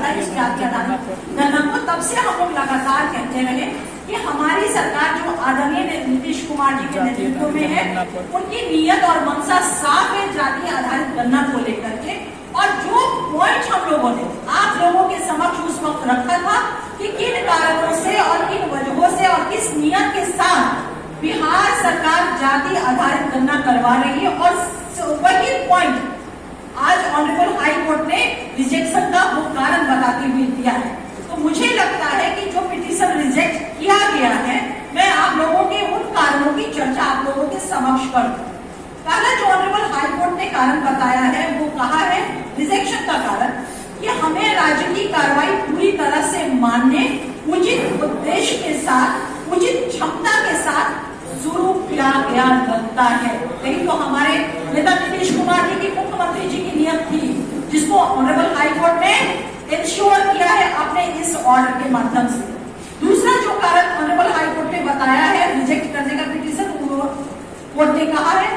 था इस जाति आधारित गणना को, तब से हम लोग लगातार कहते रहे कि हमारी सरकार जो आदरणीय नीतीश कुमार जी के नेतृत्व में है, उनकी नीयत और मंशा साफ है जाति आधारित गणना को लेकर के। और जो पॉइंट हम लोगों ने आप लोगों के समक्ष उस वक्त रखा था कि किन कारणों से और किन वजहों से और किस नियत के साथ बिहार सरकार जाति आधारित गणना करवा रही है, और वही पॉइंट आज ऑनरेबल हाई कोर्ट ने रिजेक्शन का वो कारण बताते हुए दिया है। तो मुझे लगता है कि जो पिटीशन रिजेक्ट किया गया है, मैं आप लोगों के उन कारणों की चर्चा आप लोगों के समक्ष करूं। पहला जो ऑनरेबल हाई कोर्ट ने कारण बताया है, वो कहा है रिजेक्शन का कारण कि हमें राज्य की कार्रवाई पूरी तरह से मानने, उचित उद्देश्य के साथ, उचित क्षमता के साथ शुरू किया गया लगता है। यही तो हमारे नेता नीतीश कुमार जी की, मुख्यमंत्री जी की नियत थी, जिसको ऑनरेबल हाई कोर्ट ने इंश्योर किया है अपने इस ऑर्डर के माध्यम से। दूसरा जो कारण ऑनरेबल हाई कोर्ट ने बताया है रिजेक्ट करने का पिटीशन, कोर्ट ने कहा है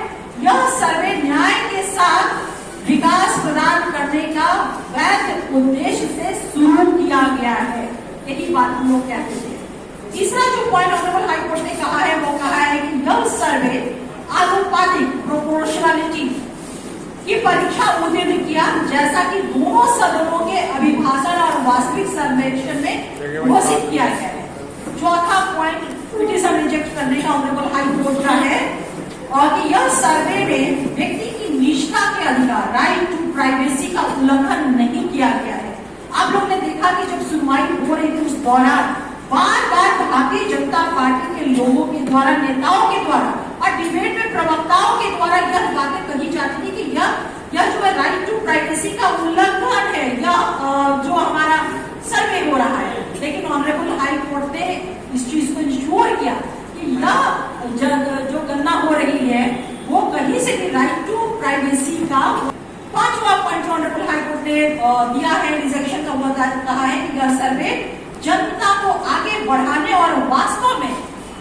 यह सर्वे न्याय के साथ विकास प्रदान करने का वैध उद्देश्य से शुरू किया गया है। यही बात हम लोग कहते थे। तीसरा जो पॉइंट ऑनरेबल हाई कोर्ट ने कहा है, वो कहा है कि यह सर्वे आनुपातिक प्रोपोर्शनलिटी की परीक्षा उत्तीर्ण किया, जैसा कि दोनों सदनों के अभिभाषण और वास्तविक सर्वेक्षण में घोषित किया गया है। चौथा पॉइंट पिटीशन रिजेक्ट करने का ऑनरेबल हाई कोर्ट का है, और कि यह सर्वे में व्यक्ति की निष्ठा के अधिकार, राइट टू प्राइवेसी का उल्लंघन नहीं किया गया है। आप लोग ने देखा कि जब सुनवाई हो रही थी, उस दौरान बार बार भारतीय जनता पार्टी के लोगों के द्वारा, नेताओं के द्वारा और डिबेट में प्रवक्ताओं के द्वारा यह बातें कही जाती थी कि यह जो है राइट टू प्राइवेसी का उल्लंघन है, यह जो हमारा सर्वे हो रहा है। लेकिन ऑनरेबल हाई कोर्ट ने इस चीज को इंश्योर किया कि यह जो गणना हो रही है वो कहीं से भी राइट टू प्राइवेसी का। पांचवा पॉइंट ऑनरेबल हाई कोर्ट ने दिया है रिजेक्शन का, वो कहा है कि यह सर्वे जनता को आगे बढ़ाने और वास्तव में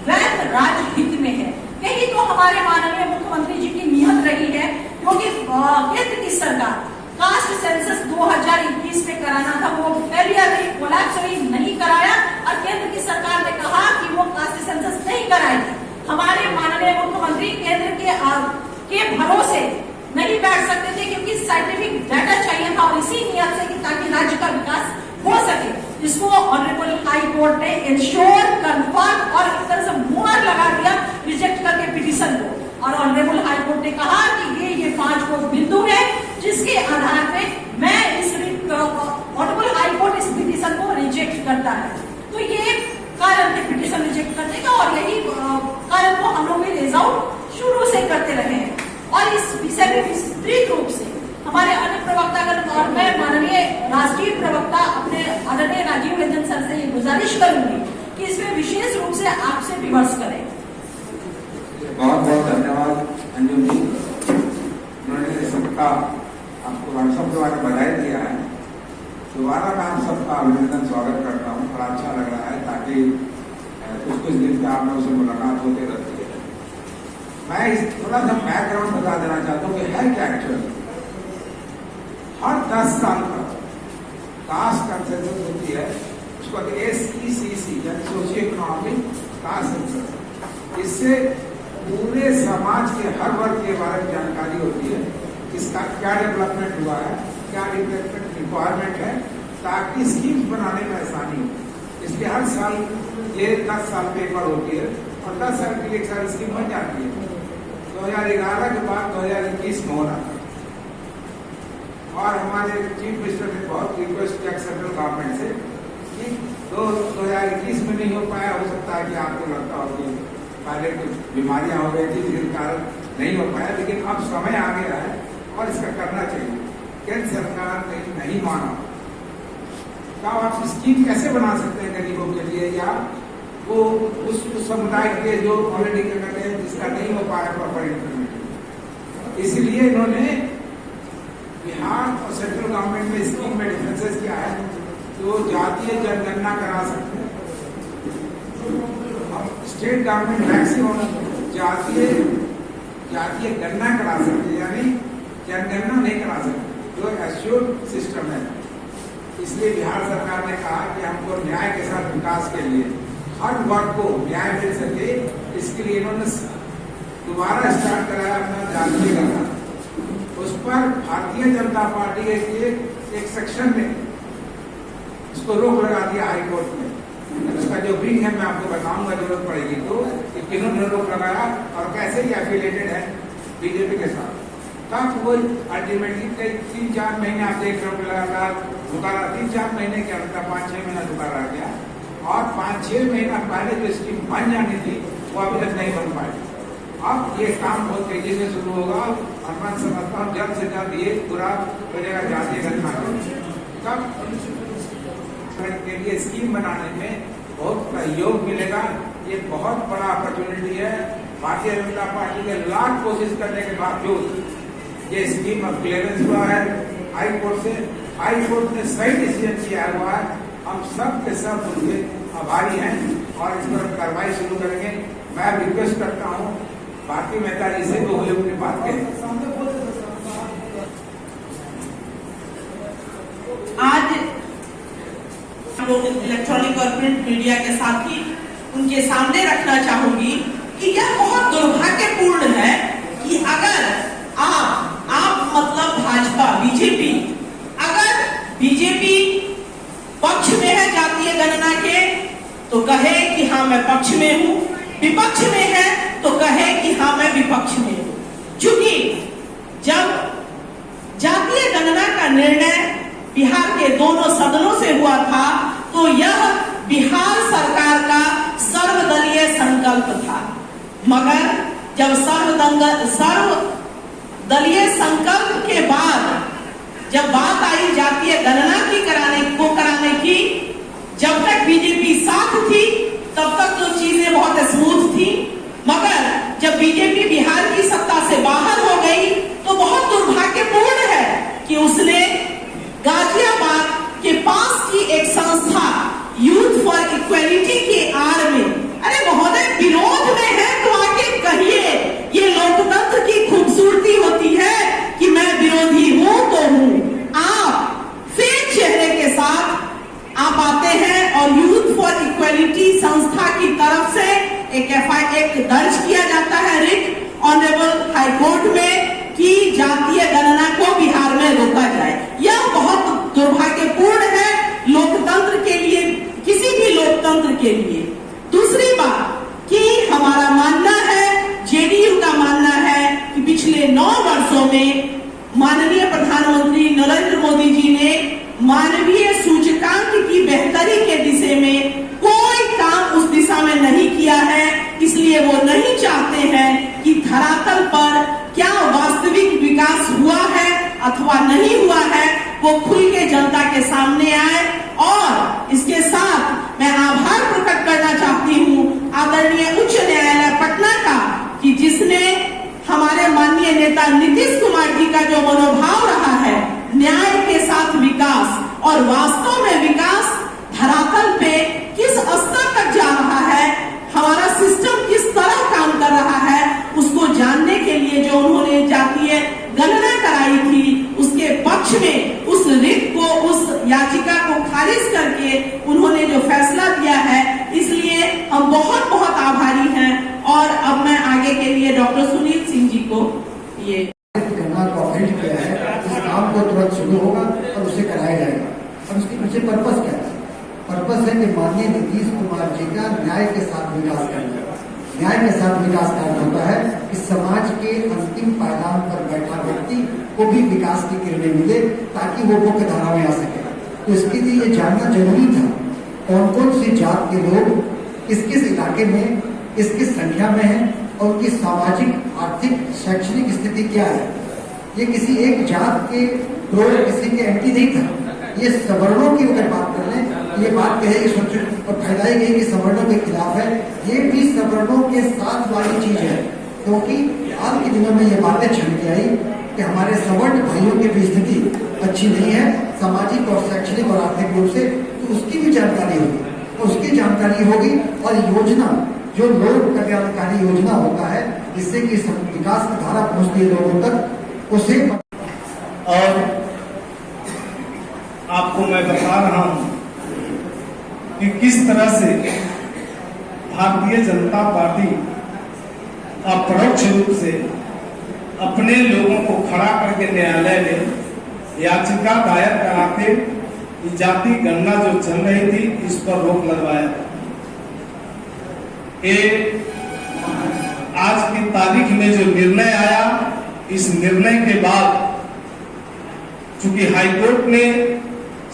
वैध राजहित में है। यही तो हमारे माननीय मुख्यमंत्री जी की नियत रही है, क्योंकि केंद्र की सरकार कास्ट सेंसस 2021 में कराना था, वो फेलियर रही, कोलैप्स रही, नहीं कराया, और केंद्र की सरकार ने कहा कि वो कास्ट सेंसस नहीं कराएगी। हमारे माननीय मुख्यमंत्री केंद्र के भरोसे नहीं बैठ सकते थे, क्योंकि साइंटिफिक डाटा चाहिए था, और इसी नियत से कि ताकि राज्य का विकास हो सके। इसको ऑनरेबल हाई कोर्ट ने इंश्योर, कंफर्म और एक तरह से मुहर लगा दिया रिजेक्ट करके पिटीशन को। और ऑनरेबल हाई कोर्ट ने कहा कि ये 5 को बिंदु है जिसके आधार पे मैं ऑनरेबल हाई कोर्ट इस पिटीशन को रिजेक्ट करता है। तो ये कारण थे पिटीशन रिजेक्ट करने का, और यही कारण को हम लोग रेज आउट शुरू से करते रहे हैं। और इस विषय में विस्तृत रूप से हमारे अन्य प्रवक्तागण और मैं माननीय राष्ट्रीय प्रवक्ता अपने आदरणीय राजीव रंजन सर से ये गुजारिश करूंगी कि इसमें विशेष रूप से आपसे विमर्श करें। बहुत बहुत धन्यवाद अंजुम जी, उन्होंने सबका आपको व्हाट्सएप द्वारा बधाई दिया है। दोबारा मैं आप सबका अभिनंदन स्वागत करता हूँ, बड़ा अच्छा लग रहा है, ताकि कुछ दिन का आप लोगों से मुलाकात होते रहती है। मैं थोड़ा सा बैकग्राउंड बता देना चाहता हूँ कि है क्या एक्चुअली। हर 10 साल पर कास्ट कंसेंसस होती है, उसको SECC यानी सोशियो इकोनॉमिक कास्ट सेंसस। इससे पूरे समाज के हर वर्ग के बारे में जानकारी होती है, इसका क्या डेवलपमेंट हुआ है, क्या रिक्वायरमेंट है, ताकि स्कीम्स बनाने में आसानी हो। इसलिए हर साल ये 10 साल पे एक बार होती है, और 10 साल की एक साल स्कीम बन जाती है। 2011 के बाद 2021 में होना था, और हमारे चीफ मिनिस्टर ने बहुत रिक्वेस्ट किया सेंट्रल गवर्नमेंट से कि 2021 में नहीं हो पाया, हो सकता है कि आपको लगता हो कि पहले कुछ बीमारियां हो गई थी जिसके कारण नहीं हो पाया, लेकिन अब समय आ गया है और इसका करना चाहिए। केंद्र सरकार ने नहीं माना, तो आप स्कीम कैसे बना सकते हैं गरीबों के लिए, या वो उस समुदाय के जो ऑलरेडी क्या कहते हैं जिसका नहीं हो पाया प्रॉपर इंप्लीमेंट। इसलिए इन्होंने बिहार और सेंट्रल गवर्नमेंट में स्कीम में डिफरेंसेस क्या है, तो जातीय जनगणना करा सकते हैं। अब स्टेट गवर्नमेंट मैक्सिमम जातीय गणना करा सकते हैं, यानी जनगणना नहीं करा सकते, जो एश्योर्ड सिस्टम है। इसलिए बिहार सरकार ने कहा कि हमको न्याय के साथ विकास के लिए हर वर्ग को न्याय मिल सके, इसके लिए इन्होंने दोबारा स्टार्ट कराया अपना जातीय गणना। उस पर भारतीय जनता पार्टी के एक सेक्शन में इसको रोक लगा दिया हाई कोर्ट में। उसका जो ब्रीफ है मैं आपको बताऊंगा जरूरत पड़ेगी तो, कि किन्होंने रोक लगाया और कैसे ये एफिलिएटेड है बीजेपी के साथ। तब वो अल्टीमेटली 3-4 महीने आप देख रहे हो लगातार रुका रहा, 3-4 महीने के अंदर 5-6 महीना रुका रह गया, और 5-6 महीना पहले जो स्कीम बन जानी थी वो अभी तक नहीं बन पाई। अब ये काम बहुत तेजी से शुरू होगा और मैं समझता हूँ जल्द से जल्द ये पूरा हो जाएगा जातीय गणना। तब के लिए स्कीम बनाने में बहुत सहयोग मिलेगा। ये बहुत बड़ा अपॉर्चुनिटी है। भारतीय जनता पार्टी के लाख कोशिश करने के बावजूद ये स्कीम अब क्लियरेंस हुआ है हाई कोर्ट से। हाई कोर्ट ने सही डिसीजन किया हुआ है। हम सब के सब उनके आभारी हैं और इस पर कार्रवाई शुरू करेंगे। मैं रिक्वेस्ट करता हूँ भारती मेहता जी से, तो वो अपनी बात कहें। आज लोग इलेक्ट्रॉनिक और प्रिंट मीडिया के साथ ही उनके सामने रखना चाहूंगी कि यह बहुत दुर्भाग्यपूर्ण है कि अगर आप मतलब भाजपा बीजेपी, अगर बीजेपी पक्ष में है जातीय गणना के तो कहे कि हाँ मैं पक्ष में हूँ, विपक्ष में है तो कहे कि हाँ मैं विपक्ष में हूँ। चूंकि जब जातीय गणना का निर्णय बिहार के दोनों सदनों से हुआ था तो यह बिहार सरकार का सर्वदलीय संकल्प था। मगर जब सर्वदलीय संकल्प के बाद जब बात आई जातीय गणना कराने की, जब तक बीजेपी साथ थी तब तक तो चीजें बहुत स्मूथ थी, मगर जब बीजेपी बिहार की सत्ता से बाहर हो गई तो बहुत दुर्भाग्यपूर्ण है कि उसने गाजियाबाद के पास की एक संस्था यूथ फॉर इक्वलिटी के आड़ में, अरे महोदय विरोध में है तो आके कहिए, ये लोकतंत्र की खूबसूरती होती है कि मैं विरोधी हूं तो हूं। आप फेक चेहरे के साथ आप आते हैं और यूथ फॉर इक्वलिटी संस्था की तरफ से एक दर्ज किया जाता है रिट ऑनरेबल हाई कोर्ट में कि जातीय गणना को बिहार में रोका जाए। यह बहुत दुर्भाग्यपूर्ण है लोकतंत्र के लिए, किसी भी लोकतंत्र के लिए। दूसरी बात कि हमारा मानना है, जेडीयू का मानना है कि पिछले 9 वर्षों में माननीय प्रधानमंत्री नरेंद्र मोदी जी ने मानवीय सूचकांक की बेहतरी के दिशा में कोई काम उस दिशा में नहीं किया है। इसलिए वो नहीं चाहते हैं कि धरातल पर क्या वास्तविक विकास हुआ है अथवा नहीं हुआ है वो खुल के जनता के सामने आए। और इसके साथ मैं आभार प्रकट करना चाहती हूँ आदरणीय उच्च न्यायालय पटना का कि जिसने हमारे माननीय नेता नीतीश कुमार जी का जो मनोभाव रहा है न्याय के साथ विकास, और वास्तव में विकास धरातल पे किस स्तर तक जा रहा है, हमारा सिस्टम किस तरह काम कर रहा है, उसको जानने के लिए जो उन्होंने जातीय गणना कराई थी उसके पक्ष में उस रिट को, उस याचिका को खारिज करके उन्होंने जो फैसला दिया है, इसलिए हम बहुत बहुत आभारी हैं। और अब मैं आगे के लिए डॉक्टर सुनील सिंह जी को ये गणना को ऑफेंड किया है, इस काम को तुरंत शुरू होगा और उसे कराया जाएगा। और उसके पीछे पर्पस क्या है? पर्पस है कि माननीय नीतीश कुमार जी का न्याय के साथ विकास करना। न्याय के साथ विकास करना होता है कि समाज के अंतिम पायदान पर बैठा व्यक्ति को भी विकास की किरणें मिले ताकि वो मुख्य धारा में आ सके। तो इसके लिए ये जानना जरूरी था कौन कौन सी जात के लोग किस किस इलाके में किस किस संख्या में है और उनकी सामाजिक, आर्थिक, शैक्षणिक स्थिति क्या है। ये किसी एक जात के प्रो किसी के एंटी नहीं था। ये सवर्णों की अगर बात कर लें, ये बात कहे और फैलाई गई कि सवर्णों के खिलाफ है, ये भी सवर्णों के साथ वाली चीज है। क्योंकि आज के दिनों में ये बातें छन के आई कि हमारे सवर्ण भाइयों की भी स्थिति अच्छी नहीं है सामाजिक और शैक्षणिक और आर्थिक रूप से, तो उसकी भी जानकारी होगी, उसकी जानकारी होगी। और योजना जो लोक कल्याणकारी योजना होता है जिससे कि विकास की धारा पहुंचती है लोगों तक, उसे और आपको मैं बता रहा हूं कि किस तरह से भारतीय जनता पार्टी अपरोक्ष रूप से अपने लोगों को खड़ा करके न्यायालय में याचिका दायर करा के जाति गणना जो चल रही थी इस पर रोक लगवाया। ये आज की तारीख में जो निर्णय आया, इस निर्णय के बाद चूंकि हाईकोर्ट ने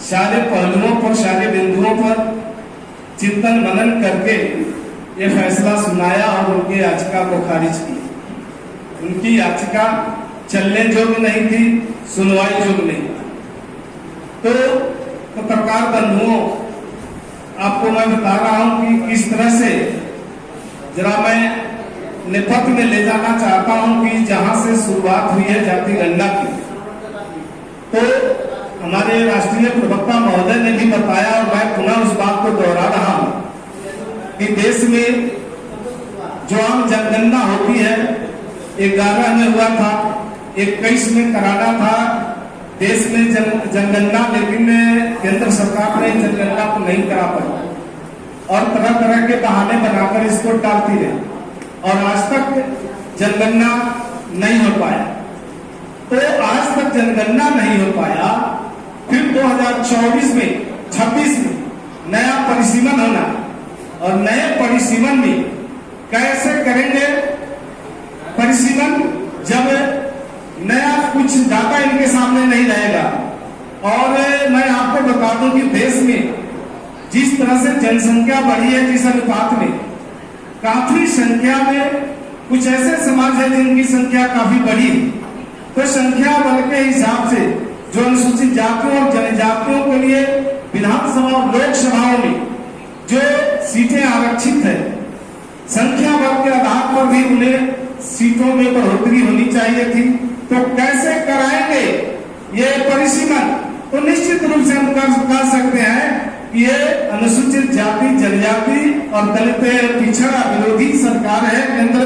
सारे पहलुओं पर, सारे बिंदुओं पर चिंतन मनन करके ये फैसला सुनाया और उनकी याचिका को खारिज किया। उनकी याचिका चलने योग्य नहीं थी, सुनवाई योग्य नहीं था। तो पत्रकार बंधुओं, आपको मैं बता रहा हूं कि किस तरह से जरा मैं नेपथ्य में ले जाना चाहता हूं कि जहां से शुरुआत हुई है जाति गणना की। तो हमारे राष्ट्रीय प्रवक्ता महोदय ने भी बताया और मैं पुनः उस बात को दोहरा रहा हूं कि देश में जो आम जनगणना होती है 11 में हुआ था, 21 में कराना था देश में जनगणना, लेकिन केंद्र सरकार ने जनगणना को नहीं करा पाई और तरह तरह के बहाने बनाकर इसको टालती रही और आज तक जनगणना नहीं हो पाया। तो आज तक जनगणना नहीं हो पाया, फिर 2024 में 26 में नया परिसीमन होना और नए परिसीमन में कैसे करेंगे परिसीमन जब नया कुछ डाटा इनके सामने नहीं रहेगा। और मैं आपको बता दूं कि देश में जिस तरह से जनसंख्या बढ़ी है, जिस अनुपात में, काफी संख्या में कुछ ऐसे समाज है जिनकी संख्या काफी बढ़ी है। तो संख्या बल के हिसाब से जो अनुसूचित जातियों और जनजातियों के लिए विधानसभा और लोकसभाओं में जो सीटें आरक्षित है, संख्या बल के आधार पर भी उन्हें सीटों में बढ़ोतरी होनी चाहिए थी। तो कैसे कराएंगे ये परिसीमन? तो निश्चित रूप से हम कर सकते हैं कि ये अनुसूचित जाति, जनजाति और दलित पिछड़ा विरोधी सरकार है केंद्र